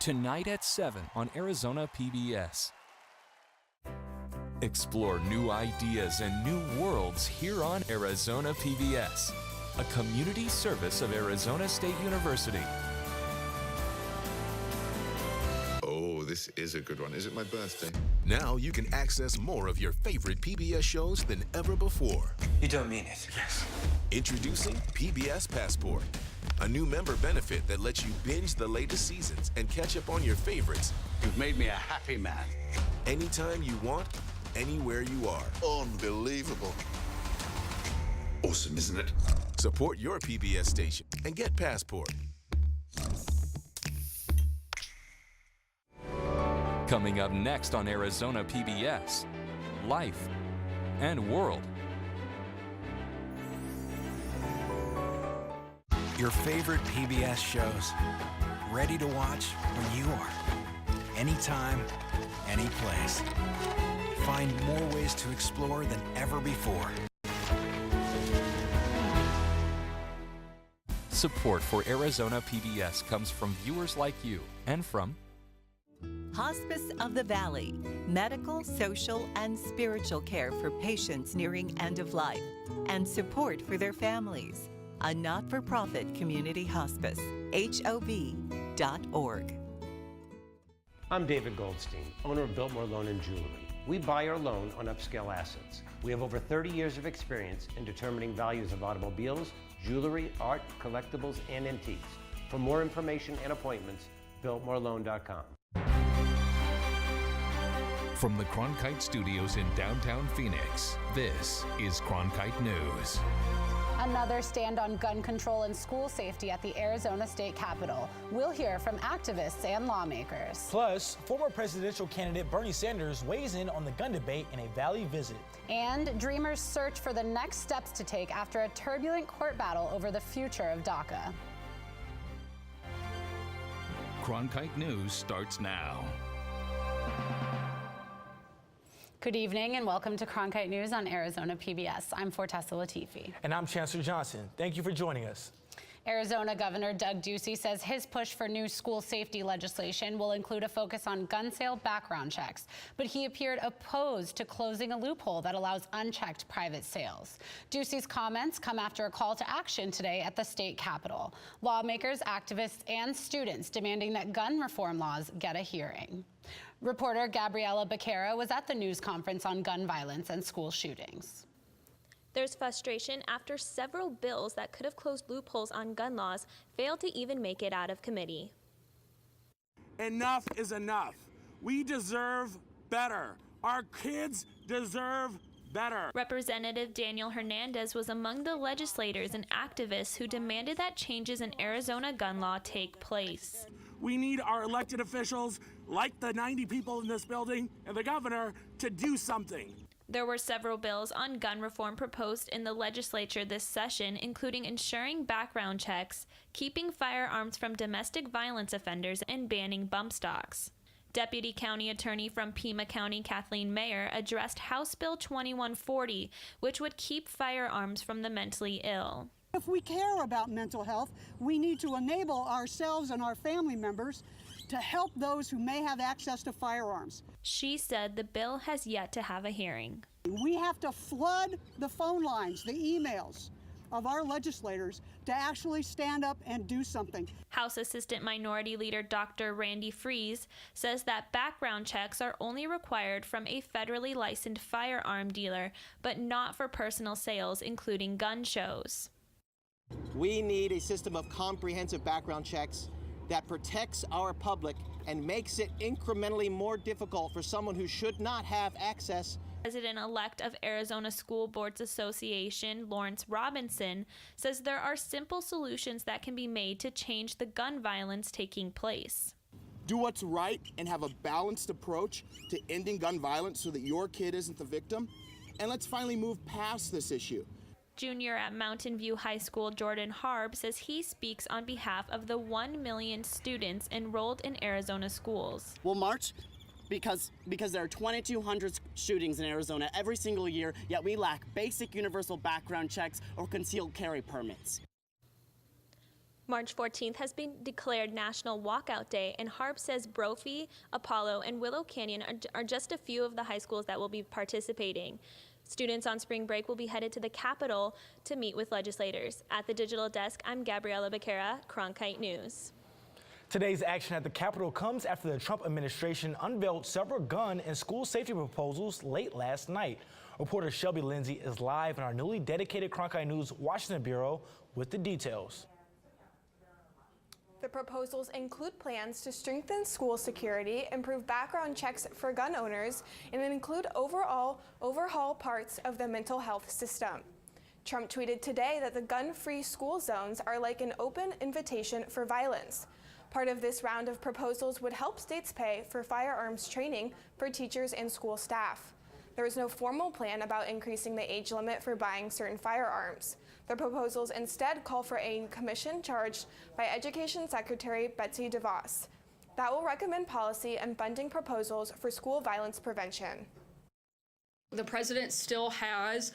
tonight at 7 on Arizona PBS. Explore new ideas and new worlds here on Arizona PBS, a community service of Arizona State University. Oh, this is a good one. Is it my birthday? Now you can access more of your favorite PBS shows than ever before. You don't mean it. Yes. Introducing PBS Passport, a new member benefit that lets you binge the latest seasons and catch up on your favorites. You've made me a happy man. Anytime you want, anywhere you are. Unbelievable. Awesome, isn't it? Support your PBS station and get Passport. Coming up next on Arizona PBS, Life and World. Your favorite PBS shows, ready to watch when you are. Anytime, any place. Find more ways to explore than ever before. Support for Arizona PBS comes from viewers like you and from Hospice of the Valley, medical, social, and spiritual care for patients nearing end of life, and support for their families. A not-for-profit community hospice, HOV.org. I'm David Goldstein, owner of Biltmore Loan and Jewelry. We buy or loan on upscale assets. We have over 30 years of experience in determining values of automobiles, jewelry, art, collectibles, and antiques. For more information and appointments, biltmoreloan.com. From the Cronkite Studios in downtown Phoenix, this is Cronkite News. Another stand on gun control and school safety at the Arizona State Capitol. We'll hear from activists and lawmakers. Plus, former presidential candidate Bernie Sanders weighs in on the gun debate in a Valley visit. And Dreamers search for the next steps to take after a turbulent court battle over the future of DACA. Cronkite News starts now. Good evening and welcome to Cronkite News on Arizona PBS. I'm Fortessa Latifi. And I'm Chancellor Johnson. Thank you for joining us. Arizona Governor Doug Ducey says his push for new school safety legislation will include a focus on gun sale background checks, but he appeared opposed to closing a loophole that allows unchecked private sales. Ducey's comments come after a call to action today at the state capitol. Lawmakers, activists, and students demanding that gun reform laws get a hearing. Reporter Gabriela Becerra was at the news conference on gun violence and school shootings. There's frustration after several bills that could have closed loopholes on gun laws failed to even make it out of committee. Enough is enough. We deserve better. Our kids deserve better. Representative Daniel Hernandez was among the legislators and activists who demanded that changes in Arizona gun law take place. We need our elected officials, like the 90 people in this building and the governor, to do something. There were several bills on gun reform proposed in the legislature this session, including ensuring background checks, keeping firearms from domestic violence offenders, and banning bump stocks. Deputy County Attorney from Pima County, Kathleen Mayer, addressed House Bill 2140, which would keep firearms from the mentally ill. If we care about mental health, we need to enable ourselves and our family members to help those who may have access to firearms. She said the bill has yet to have a hearing. We have to flood the phone lines, the emails of our legislators to actually stand up and do something. House Assistant Minority Leader Dr. Randy Freese says that background checks are only required from a federally licensed firearm dealer, but not for personal sales, including gun shows. We need a system of comprehensive background checks that protects our public and makes it incrementally more difficult for someone who should not have access. President-elect of Arizona School Boards Association, Lawrence Robinson, says there are simple solutions that can be made to change the gun violence taking place. Do what's right and have a balanced approach to ending gun violence so that your kid isn't the victim. And let's finally move past this issue. Junior at Mountain View High School, Jordan Harb, says he speaks on behalf of the 1 million students enrolled in Arizona schools. We'll march because there are 2,200 shootings in Arizona every single year, yet we lack basic universal background checks or concealed carry permits. March 14th has been declared National Walkout Day, and Harp says Brophy, Apollo, and Willow Canyon are just a few of the high schools that will be participating. Students on spring break will be headed to the Capitol to meet with legislators. At the digital desk, I'm Gabriela Becerra, Cronkite News. Today's action at the Capitol comes after the Trump administration unveiled several gun and school safety proposals late last night. Reporter Shelby Lindsay is live in our newly dedicated Cronkite News Washington Bureau with the details. The proposals include plans to strengthen school security, improve background checks for gun owners, and include overhaul parts of the mental health system. Trump tweeted today that the gun-free school zones are like an open invitation for violence. Part of this round of proposals would help states pay for firearms training for teachers and school staff. There is no formal plan about increasing the age limit for buying certain firearms. The proposals instead call for a commission charged by Education Secretary Betsy DeVos that will recommend policy and funding proposals for school violence prevention. The president still has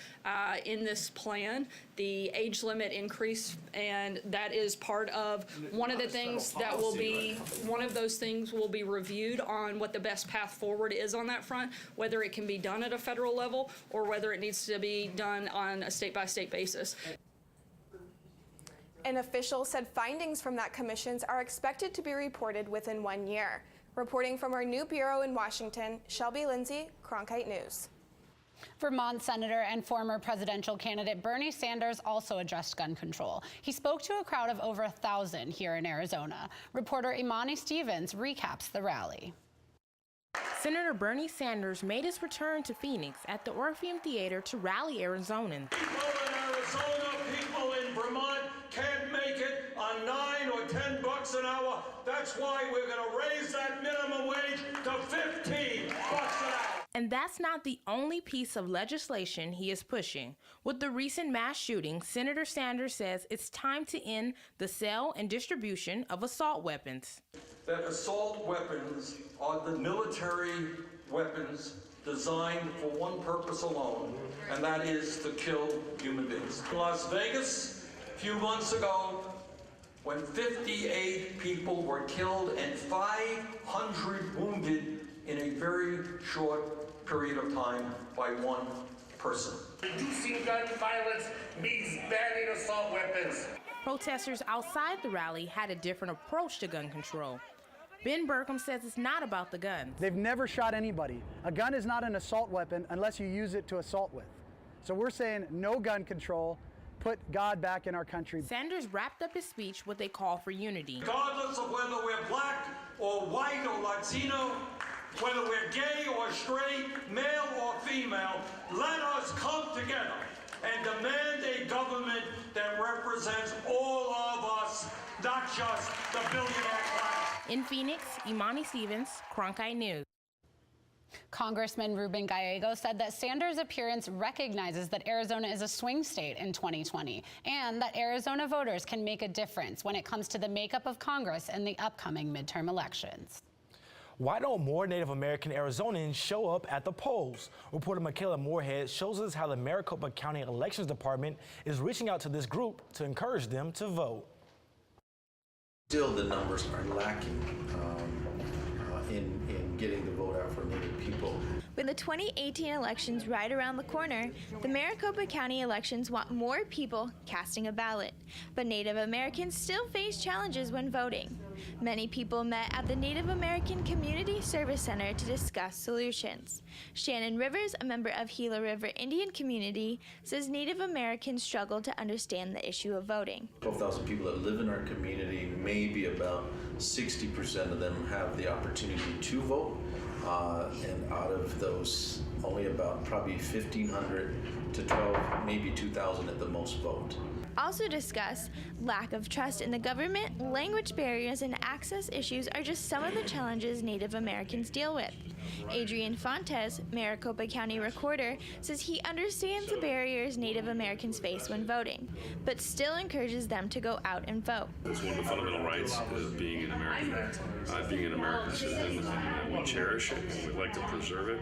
in this plan the age limit increase, and that is part of one of the things that will be, one of those things will be reviewed on what the best path forward is on that front, whether it can be done at a federal level or whether it needs to be done on a state-by-state basis. An official said findings from that commission are expected to be reported within 1 year. Reporting from our new bureau in Washington, Shelby Lindsay, Cronkite News. Vermont Senator and former presidential candidate Bernie Sanders also addressed gun control. He spoke to a crowd of over 1,000 here in Arizona. Reporter Imani Stevens recaps the rally. Senator Bernie Sanders made his return to Phoenix at the Orpheum Theater to rally Arizonans. People in Arizona, people in Vermont can't make it on $9 or $10 an hour. That's why we're going to raise that minimum wage to $15 an hour. And that's not the only piece of legislation he is pushing. With the recent mass shooting, Senator Sanders says it's time to end the sale and distribution of assault weapons. That assault weapons are the military weapons designed for one purpose alone, and that is to kill human beings. In Las Vegas, a few months ago, when 58 people were killed and 500 wounded in a very short period of time by one person. Reducing gun violence means banning assault weapons. Protesters outside the rally had a different approach to gun control. Ben Burkham says it's not about the guns. They've never shot anybody. A gun is not an assault weapon unless you use it to assault with. So we're saying no gun control, put God back in our country. Sanders wrapped up his speech with a call for unity. Regardless of whether we're black or white or Latino, whether we're gay or straight, male or female, let us come together and demand a government that represents all of us, not just the billionaire class. In Phoenix, Imani Stevens, Cronkite News. Congressman Ruben Gallego said that Sanders' appearance recognizes that Arizona is a swing state in 2020 and that Arizona voters can make a difference when it comes to the makeup of Congress in the upcoming midterm elections. Why don't more Native American Arizonans show up at the polls? Reporter Michaela Moorhead shows us how the Maricopa County Elections Department is reaching out to this group to encourage them to vote. Still, the numbers are lacking in getting the vote out for Native people. With the 2018 elections right around the corner, the Maricopa County elections want more people casting a ballot. But Native Americans still face challenges when voting. Many people met at the Native American Community Service Center to discuss solutions. Shannon Rivers, a member of Gila River Indian Community, says Native Americans struggle to understand the issue of voting. 12,000 people that live in our community, maybe about 60% of them have the opportunity to vote. And out of those, only about probably 1,500 to 12, maybe 2,000 at the most vote. Also discuss lack of trust in the government, language barriers, and access issues are just some of the challenges Native Americans deal with. Adrian Fontes, Maricopa County recorder, says he understands the barriers Native Americans face when voting, but still encourages them to go out and vote. It's one of the fundamental rights of being an American citizen, and we cherish it, and we'd like to preserve it.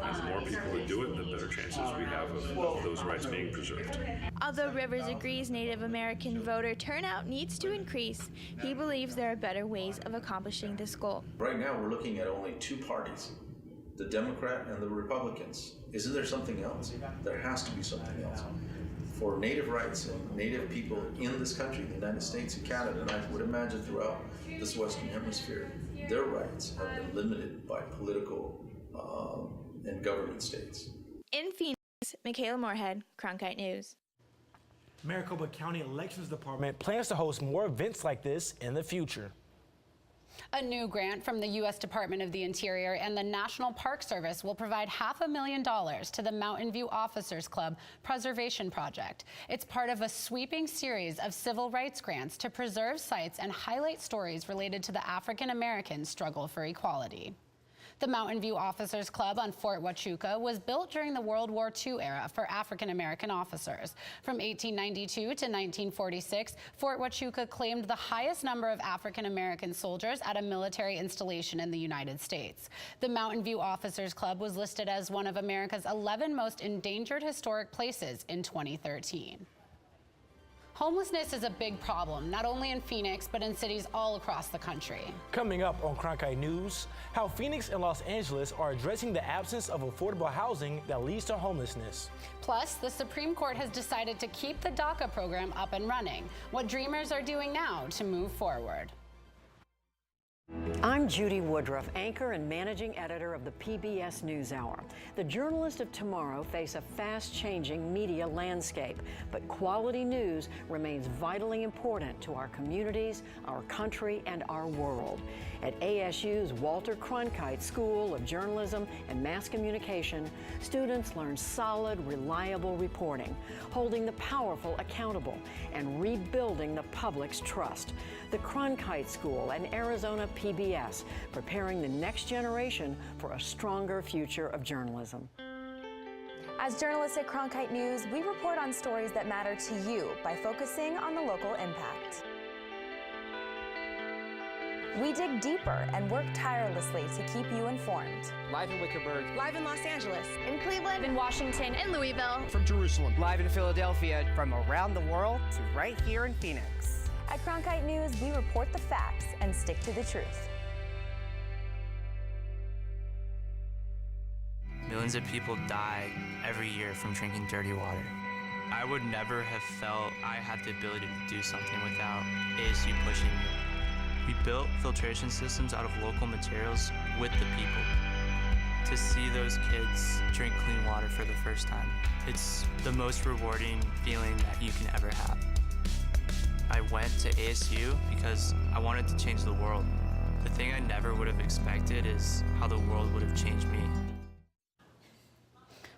And the more people that do it, the better chances we have of those rights being preserved. Although Rivers agrees Native American voter turnout needs to increase, he believes there are better ways of accomplishing this goal. Right now, we're looking at only two parties, the Democrat and the Republicans. Isn't there something else? There has to be something else. For Native rights and Native people in this country, the United States and Canada, and I would imagine throughout this Western Hemisphere, their rights have been limited by political and government states. In Phoenix, Michaela Moorhead, Cronkite News. Maricopa County Elections Department plans to host more events like this in the future. A new grant from the U.S. Department of the Interior and the National Park Service will provide $500,000 to the Mountain View Officers Club Preservation Project. It's part of a sweeping series of civil rights grants to preserve sites and highlight stories related to the African American struggle for equality. The Mountain View Officers Club on Fort Huachuca was built during the World War II era for African American officers. From 1892 to 1946, Fort Huachuca claimed the highest number of African American soldiers at a military installation in the United States. The Mountain View Officers Club was listed as one of America's 11 most endangered historic places in 2013. Homelessness is a big problem, not only in Phoenix, but in cities all across the country. Coming up on Cronkite News, how Phoenix and Los Angeles are addressing the absence of affordable housing that leads to homelessness. Plus, the Supreme Court has decided to keep the DACA program up and running. What dreamers are doing now to move forward. I'm Judy Woodruff, anchor and managing editor of the PBS NewsHour. The journalists of tomorrow face a fast-changing media landscape, but quality news remains vitally important to our communities, our country, and our world. At ASU's Walter Cronkite School of Journalism and Mass Communication, students learn solid, reliable reporting, holding the powerful accountable, and rebuilding the public's trust. The Cronkite School and Arizona PBS, preparing the next generation for a stronger future of journalism. As journalists at Cronkite News, we report on stories that matter to you by focusing on the local impact. We dig deeper and work tirelessly to keep you informed. Live in Wickenburg. Live in Los Angeles. In Cleveland. In Washington. In Louisville. From Jerusalem. Live in Philadelphia. From around the world to right here in Phoenix. At Cronkite News, we report the facts and stick to the truth. Millions of people die every year from drinking dirty water. I would never have felt I had the ability to do something without ASU pushing me. We built filtration systems out of local materials with the people. To see those kids drink clean water for the first time, it's the most rewarding feeling that you can ever have. I went to ASU because I wanted to change the world. The thing I never would have expected is how the world would have changed me.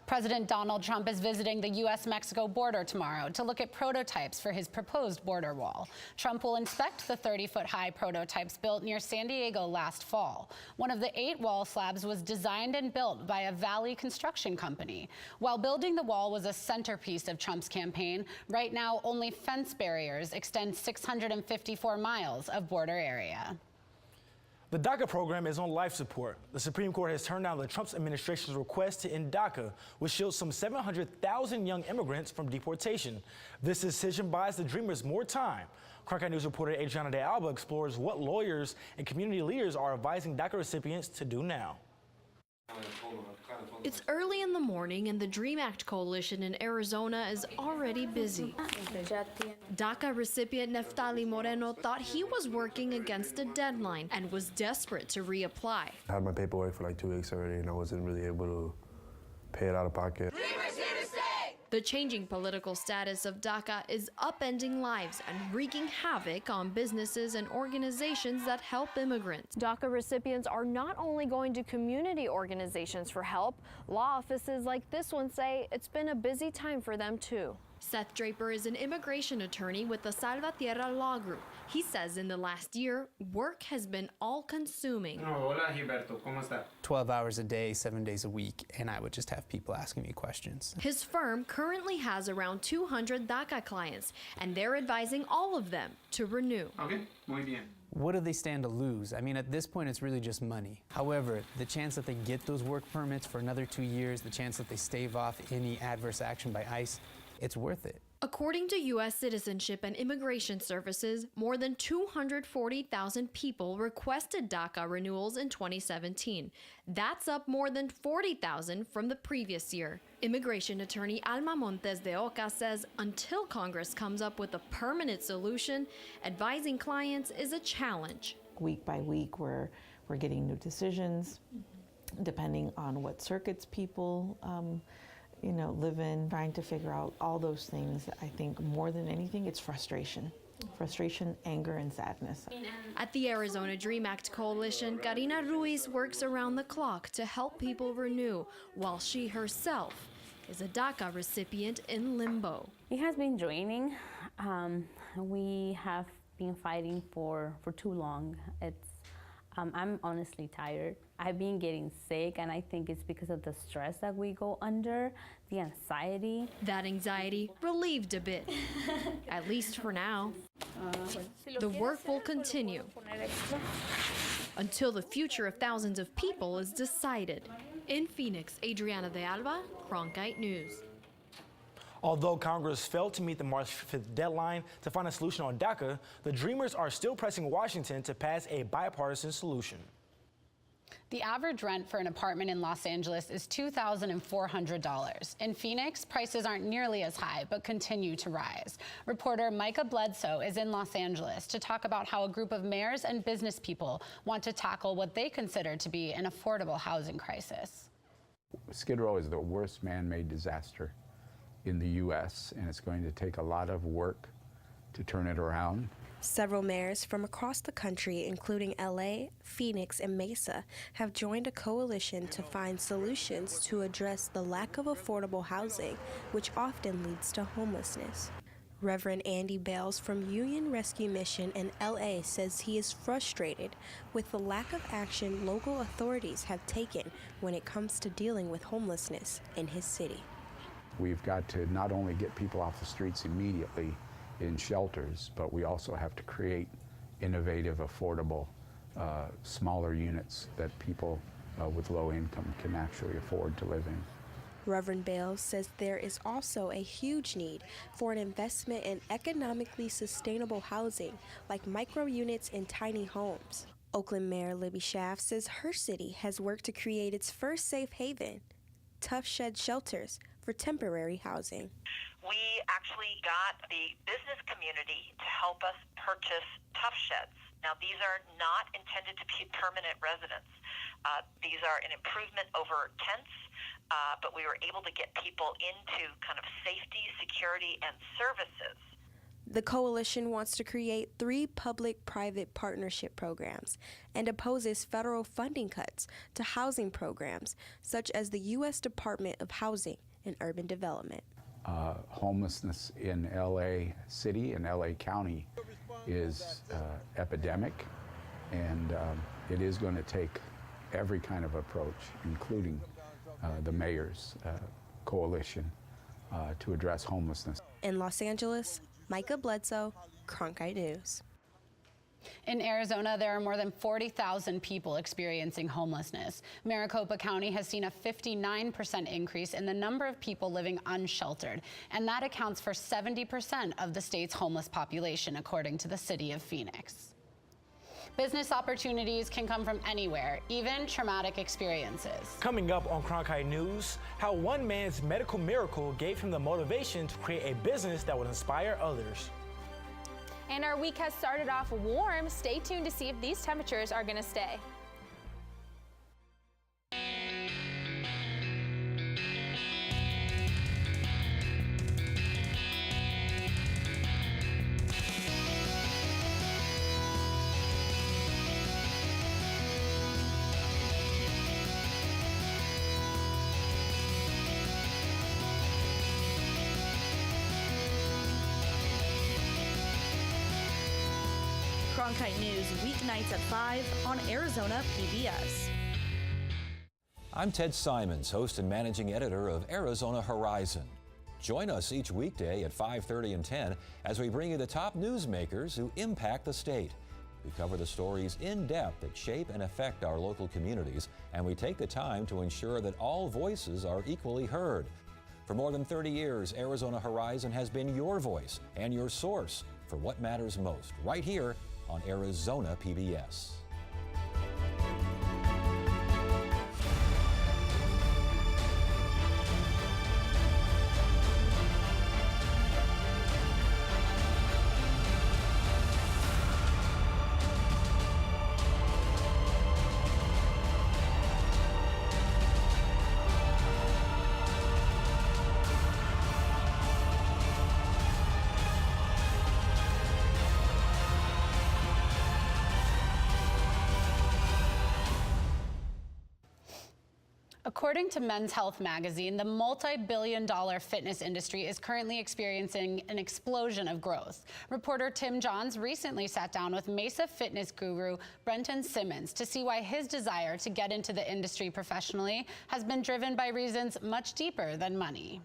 President Donald Trump is visiting the U.S.-Mexico border tomorrow to look at prototypes for his proposed border wall. Trump will inspect the 30-foot-high prototypes built near San Diego last fall. One of the 8 wall slabs was designed and built by a Valley construction company. While building the wall was a centerpiece of Trump's campaign, right now only fence barriers extend 654 miles of border area. The DACA program is on life support. The Supreme Court has turned down the Trump administration's request to end DACA, which shields some 700,000 young immigrants from deportation. This decision buys the Dreamers more time. Cronkite News reporter Adriana de Alba explores what lawyers and community leaders are advising DACA recipients to do now. It's early in the morning and the DREAM Act Coalition in Arizona is already busy. DACA recipient Neftali Moreno thought he was working against a deadline and was desperate to reapply. I had my paperwork for like 2 weeks already and I wasn't really able to pay it out of pocket. The changing political status of DACA is upending lives and wreaking havoc on businesses and organizations that help immigrants. DACA recipients are not only going to community organizations for help, law offices like this one say it's been a busy time for them too. Seth Draper is an immigration attorney with the Salvatierra Law Group. He says in the last year, work has been all-consuming. Hola, Gilberto. ¿Cómo está? 12 hours a day, 7 days a week, and I would just have people asking me questions. His firm currently has around 200 DACA clients, and they're advising all of them to renew. Okay, muy bien. What do they stand to lose? I mean, at this point, it's really just money. However, the chance that they get those work permits for another 2 years, the chance that they stave off any adverse action by ICE, it's worth it. According to U.S. Citizenship and Immigration Services, more than 240,000 people requested DACA renewals in 2017. That's up more than 40,000 from the previous year. Immigration attorney Alma Montes de Oca says until Congress comes up with a permanent solution, advising clients is a challenge. Week by week, we're getting new decisions, depending on what circuits people live in, trying to figure out all those things. I think more than anything, it's frustration. Frustration, anger, and sadness. At the Arizona Dream Act Coalition, Karina Ruiz works around the clock to help people renew, while she herself is a DACA recipient in limbo. It has been draining. We have been fighting for too long. I'm honestly tired. I've been getting sick, and I think it's because of the stress that we go under, the anxiety. That anxiety relieved a bit, at least for now. The work will continue until the future of thousands of people is decided. In Phoenix, Adriana de Alba, Cronkite News. Although Congress failed to meet the March 5th deadline to find a solution on DACA, the Dreamers are still pressing Washington to pass a bipartisan solution. The average rent for an apartment in Los Angeles is $2,400. In Phoenix, prices aren't nearly as high, but continue to rise. Reporter Micah Bledsoe is in Los Angeles to talk about how a group of mayors and business people want to tackle what they consider to be an affordable housing crisis. Skid Row is the worst man-made disaster in the U.S., and it's going to take a lot of work to turn it around. Several mayors from across the country, including LA, Phoenix, and Mesa, have joined a coalition to find solutions to address the lack of affordable housing, which often leads to homelessness. Reverend Andy Bales from Union Rescue Mission in LA says he is frustrated with the lack of action local authorities have taken when it comes to dealing with homelessness in his city. We've got to not only get people off the streets immediately in shelters, but we also have to create innovative, affordable, smaller units that people with low income can actually afford to live in. Reverend Bales says there is also a huge need for an investment in economically sustainable housing, like micro units and tiny homes. Oakland Mayor Libby Schaaf says her city has worked to create its first safe haven, Tough Shed Shelters, for temporary housing. We actually got the business community to help us purchase Tough Sheds. Now, these are not intended to be permanent residents. These are an improvement over tents, but we were able to get people into kind of safety, security, and services. The coalition wants to create 3 public-private partnership programs and opposes federal funding cuts to housing programs, such as the U.S. Department of Housing and Urban Development. Homelessness in LA City and LA County is epidemic, and it is going to take every kind of approach, including the mayor's coalition, to address homelessness. In Los Angeles, Micah Bledsoe, Cronkite News. In Arizona, there are more than 40,000 people experiencing homelessness. Maricopa County has seen a 59% increase in the number of people living unsheltered, and that accounts for 70% of the state's homeless population, according to the city of Phoenix. Business opportunities can come from anywhere, even traumatic experiences. Coming up on Cronkite News, how one man's medical miracle gave him the motivation to create a business that would inspire others. And our week has started off warm. Stay tuned to see if these temperatures are going to stay. Cronkite News, weeknights at 5 on Arizona PBS. I'm Ted Simons, host and managing editor of Arizona Horizon. Join us each weekday at 5:30 and 10 as we bring you the top newsmakers who impact the state. We cover the stories in depth that shape and affect our local communities, and we take the time to ensure that all voices are equally heard. For more than 30 years, Arizona Horizon has been your voice and your source for what matters most, right here on Arizona PBS. According to Men's Health magazine, the multi-billion-dollar fitness industry is currently experiencing an explosion of growth. Reporter Tim Johns recently sat down with Mesa fitness guru Brenton Simmons to see why his desire to get into the industry professionally has been driven by reasons much deeper than money.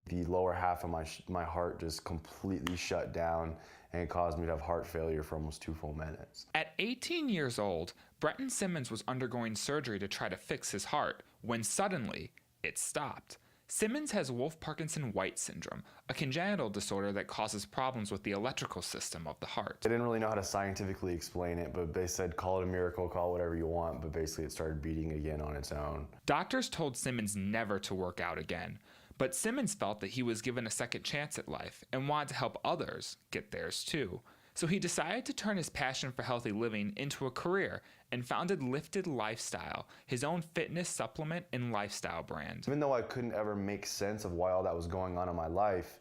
The lower half of my heart just completely shut down, and it caused me to have heart failure for almost 2 full minutes. At 18 years old, Brenton Simmons was undergoing surgery to try to fix his heart when suddenly it stopped. Simmons has Wolff-Parkinson-White syndrome, a congenital disorder that causes problems with the electrical system of the heart. I didn't really know how to scientifically explain it, but they said call it a miracle, call it whatever you want, but basically it started beating again on its own. Doctors told Simmons never to work out again, but Simmons felt that he was given a second chance at life and wanted to help others get theirs too. So he decided to turn his passion for healthy living into a career and founded Lifted Lifestyle, his own fitness supplement and lifestyle brand. Even though I couldn't ever make sense of why all that was going on in my life,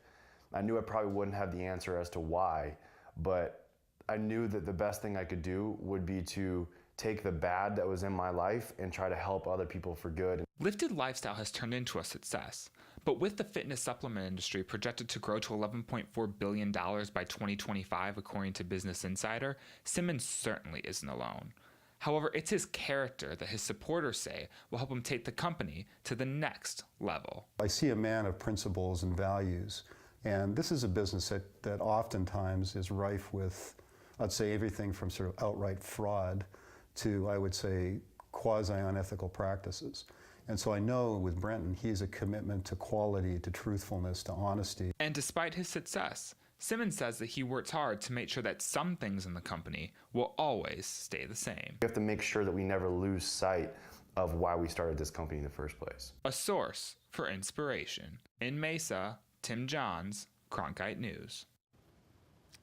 I knew I probably wouldn't have the answer as to why, but I knew that the best thing I could do would be to take the bad that was in my life and try to help other people for good. Lifted Lifestyle has turned into a success, but with the fitness supplement industry projected to grow to $11.4 billion by 2025, according to Business Insider, Simmons certainly isn't alone. However, it's his character that his supporters say will help him take the company to the next level. I see a man of principles and values, and this is a business that oftentimes is rife with, I'd say, everything from sort of outright fraud to, I would say, quasi-unethical practices. And so I know with Brenton, he has a commitment to quality, to truthfulness, to honesty. And despite his success, Simmons says that he works hard to make sure that some things in the company will always stay the same. We have to make sure that we never lose sight of why we started this company in the first place. A source for inspiration. In Mesa, Tim Johns, Cronkite News.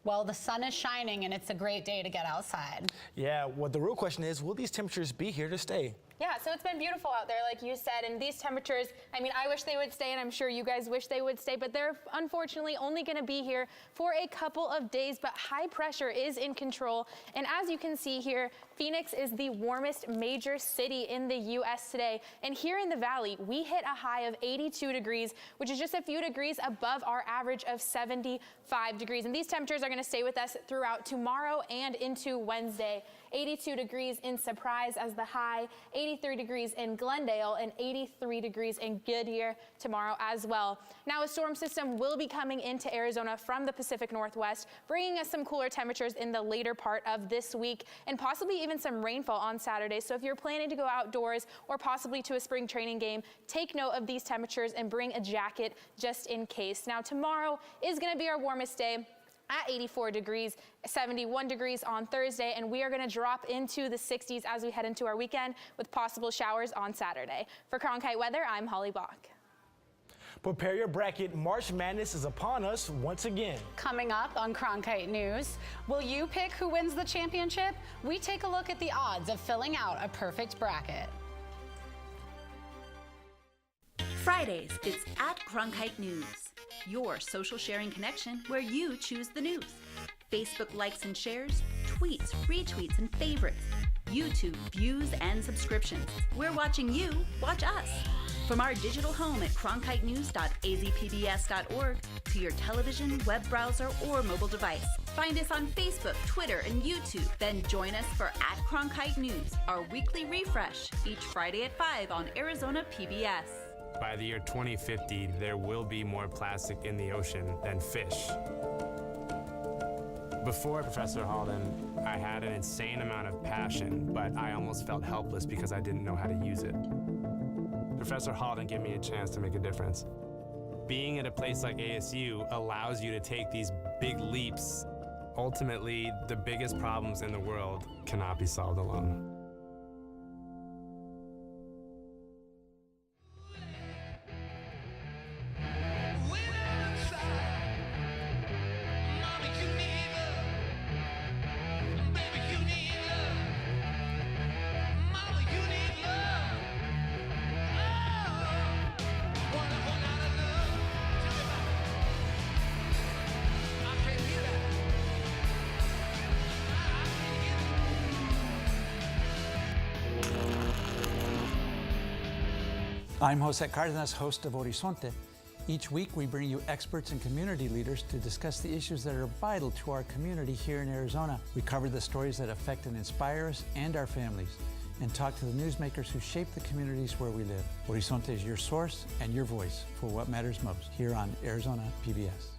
Well, the sun is shining and it's a great day to get outside. Yeah, well, the real question is, will these temperatures be here to stay? Yeah, so it's been beautiful out there, like you said, and these temperatures, I mean, I wish they would stay, and I'm sure you guys wish they would stay, but they're unfortunately only going to be here for a couple of days, but high pressure is in control. And as you can see here, Phoenix is the warmest major city in the U.S. today. And here in the valley, we hit a high of 82 degrees, which is just a few degrees above our average of 75 degrees. And these temperatures are going to stay with us throughout tomorrow and into Wednesday. 82 degrees in Surprise as the high, 83 degrees in Glendale, and 83 degrees in Goodyear tomorrow as well. Now, a storm system will be coming into Arizona from the Pacific Northwest, bringing us some cooler temperatures in the later part of this week, and possibly even some rainfall on Saturday. So if you're planning to go outdoors or possibly to a spring training game, take note of these temperatures and bring a jacket just in case. Now, tomorrow is going to be our warmest day at 84 degrees, 71 degrees on Thursday, and we are going to drop into the 60s as we head into our weekend with possible showers on Saturday. For Cronkite Weather, I'm Holly Bach. Prepare your bracket. March Madness is upon us once again. Coming up on Cronkite News, will you pick who wins the championship? We take a look at the odds of filling out a perfect bracket. Fridays, it's at Cronkite News, your social sharing connection where you choose the news. Facebook likes and shares, tweets, retweets, and favorites. YouTube views and subscriptions. We're watching you watch us. From our digital home at cronkitenews.azpbs.org to your television, web browser, or mobile device. Find us on Facebook, Twitter, and YouTube. Then join us for @Cronkite News, our weekly refresh, each Friday at 5 on Arizona PBS. By the year 2050, there will be more plastic in the ocean than fish. Before Professor Halden, I had an insane amount of passion, but I almost felt helpless because I didn't know how to use it. Professor Halden gave me a chance to make a difference. Being at a place like ASU allows you to take these big leaps. Ultimately, the biggest problems in the world cannot be solved alone. I'm Jose Cardenas, host of Horizonte. Each week we bring you experts and community leaders to discuss the issues that are vital to our community here in Arizona. We cover the stories that affect and inspire us and our families, and talk to the newsmakers who shape the communities where we live. Horizonte is your source and your voice for what matters most here on Arizona PBS.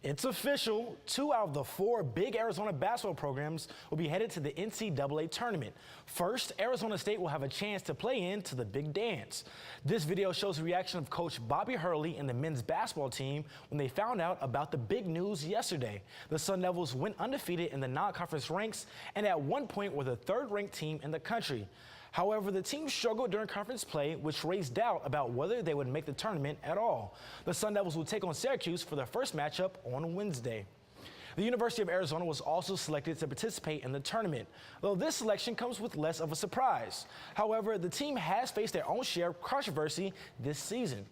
It's official. 2 out of the 4 big Arizona basketball programs will be headed to the NCAA Tournament. First, Arizona State will have a chance to play into the big dance. This video shows the reaction of Coach Bobby Hurley and the men's basketball team when they found out about the big news yesterday. The Sun Devils went undefeated in the non-conference ranks and at one point were the 3rd-ranked team in the country. However, the team struggled during conference play, which raised doubt about whether they would make the tournament at all. The Sun Devils will take on Syracuse for their first matchup on Wednesday. The University of Arizona was also selected to participate in the tournament, though this selection comes with less of a surprise. However, the team has faced their own share of controversy this season.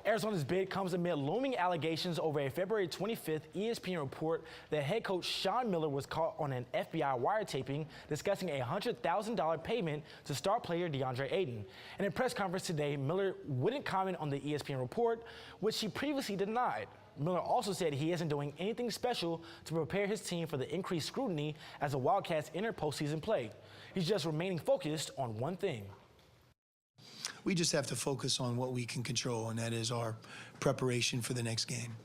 Arizona's bid comes amid looming allegations over a February 25th ESPN report that head coach Sean Miller was caught on an FBI wiretaping discussing a $100,000 payment to star player DeAndre Ayton. In a press conference today, Miller wouldn't comment on the ESPN report, which he previously denied. Miller also said he isn't doing anything special to prepare his team for the increased scrutiny as the Wildcats enter postseason play. He's just remaining focused on one thing. We just have to focus on what we can control, and that is our preparation for the next game.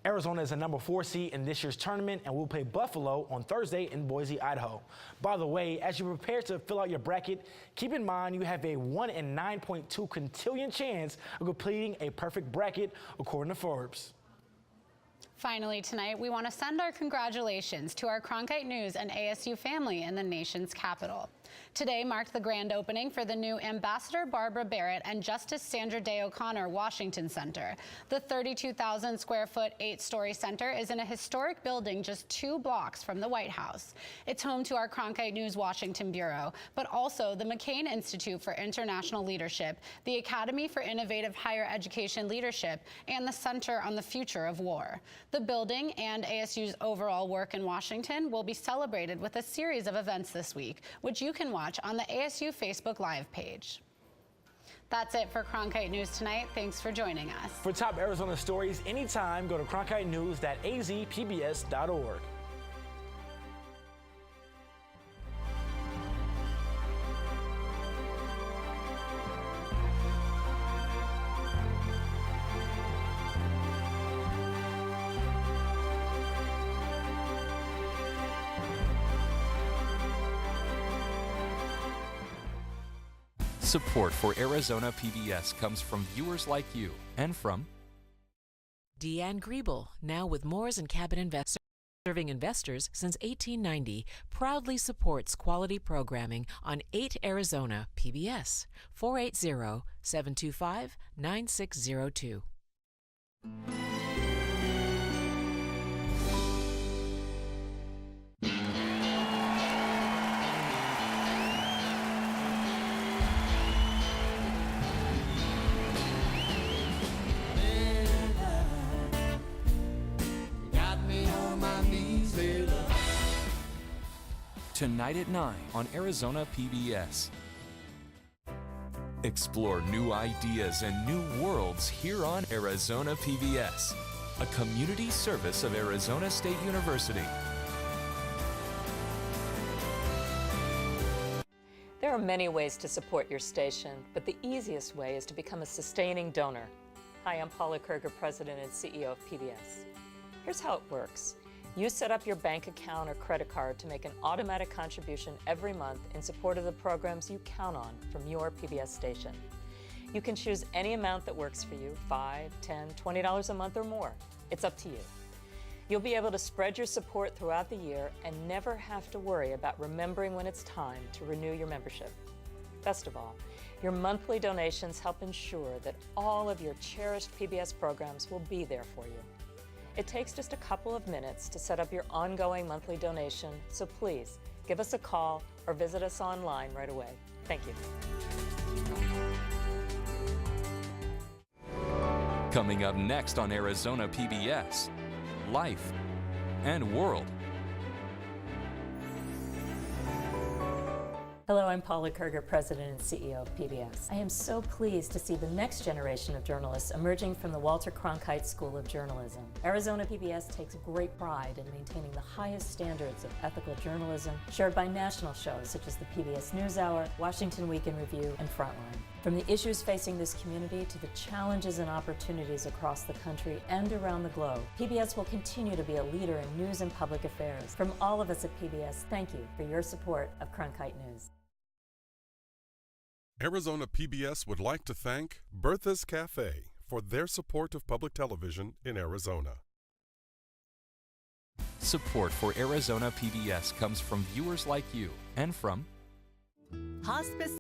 Arizona is a number 4 seed in this year's tournament and will play Buffalo on Thursday in Boise, Idaho. By the way, as you prepare to fill out your bracket, keep in mind you have a 1 in 9.2 quintillion chance of completing a perfect bracket, according to Forbes. Finally tonight, we want to send our congratulations to our Cronkite News and ASU family in the nation's capital. Today marked the grand opening for the new Ambassador Barbara Barrett and Justice Sandra Day O'Connor Washington Center. The 32,000 square foot 8-story center is in a historic building just 2 blocks from the White House. It's home to our Cronkite News Washington Bureau, but also the McCain Institute for International Leadership, the Academy for Innovative Higher Education Leadership, and the Center on the Future of War. The building and ASU's overall work in Washington will be celebrated with a series of events this week, which you can watch on the ASU Facebook Live page. That's it for Cronkite News tonight. Thanks for joining us. For top Arizona stories anytime, go to cronkitenews.azpbs.org. Support for Arizona PBS comes from viewers like you and from Deanne Griebel, now with Moores and Cabot Investors, serving investors since 1890, proudly supports quality programming on 8 Arizona PBS, 480-725-9602. Tonight at 9 on Arizona PBS. Explore new ideas and new worlds here on Arizona PBS, a community service of Arizona State University. There are many ways to support your station, but the easiest way is to become a sustaining donor. Hi, I'm Paula Kerger, President and CEO of PBS. Here's how it works. You set up your bank account or credit card to make an automatic contribution every month in support of the programs you count on from your PBS station. You can choose any amount that works for you, $5, $10, $20 a month or more. It's up to you. You'll be able to spread your support throughout the year and never have to worry about remembering when it's time to renew your membership. Best of all, your monthly donations help ensure that all of your cherished PBS programs will be there for you. It takes just a couple of minutes to set up your ongoing monthly donation, so please give us a call or visit us online right away. Thank you. Coming up next on Arizona PBS, Life and World. Hello, I'm Paula Kerger, President and CEO of PBS. I am so pleased to see the next generation of journalists emerging from the Walter Cronkite School of Journalism. Arizona PBS takes great pride in maintaining the highest standards of ethical journalism shared by national shows such as the PBS NewsHour, Washington Week in Review, and Frontline. From the issues facing this community to the challenges and opportunities across the country and around the globe, PBS will continue to be a leader in news and public affairs. From all of us at PBS, thank you for your support of Cronkite News. Arizona PBS would like to thank Bertha's Cafe for their support of public television in Arizona. Support for Arizona PBS comes from viewers like you and from Hospice